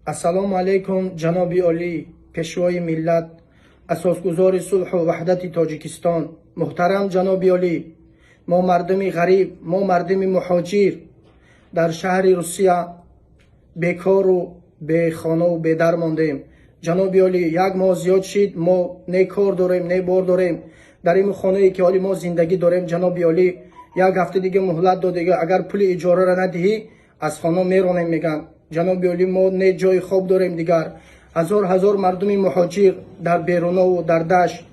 ассалому алайкум ҷаноби олӣ, пешвои миллат, асосгузори сулҳу ваҳдати Тоҷикистон. Муҳтарам ҷаноби олӣ, мо мардуми ғариб, мо мардуми муҳоҷир дар шаҳри Русия бекору бехонау бедар мондем. ҷаноби олӣ, як моҳ зиёд шид, мо не кор дорем, не бор дорем. дар ин хонае ки ҳоли мо зиндагӣ дорем, ҷаноби олӣ, як ҳафта дига муҳлат додега, агар пули иҷораро надиҳӣ, аз хона меронем меган. ҷаноби олӣ, мо не ҷои хоб дорем дигар. ҳазор мардуми муҳоҷир дар берунову дар дашт,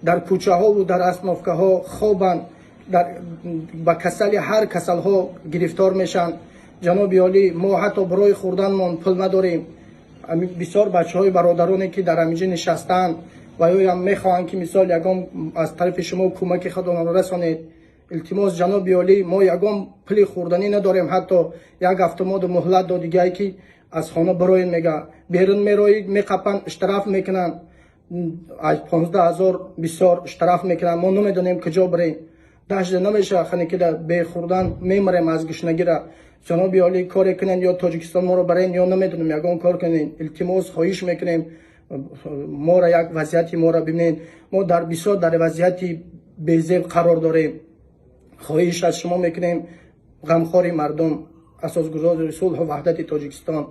дар кӯчаҳову дар аснофкаҳо хобанд, ба касали ҳар касалҳо гирифтор мешанд. ҷаноби олӣ, мо ҳатто барои хӯрданмон пул надорем. бисёр бачаҳои бародароне ки дар ҳаминҷа нишастаанд ва ёям мехоҳанд ки мисол ягон аз тарафи шумо кӯмаки худонро расонед. илтимос ҷаноби олӣ, мо ягон пули хӯрданӣ надорем, ҳатто як автомоду муҳлат додигае ки аз хона бароед мега. берун мероид, меқапанд, штраф мекунанд, 15,000 бисёр штраф мекунанд. мо намедонем куҷо барем. дашта намеша хане ки бехӯрдан мемарем аз гушнагира. ҷаноби олӣ, коре кунед, ё Тоҷикистон моро барен, ё намедонем ягон кор кунед. илтимос хоҳиш мекунем, мора як вазъияти моро бибинед. мо дар бисёр дар вазъияти безеб қарор дорем. хоҳиш аз шумо мекунем, ғамхори мардум, асосгузори сулҳу ваҳдати Тоҷикистон.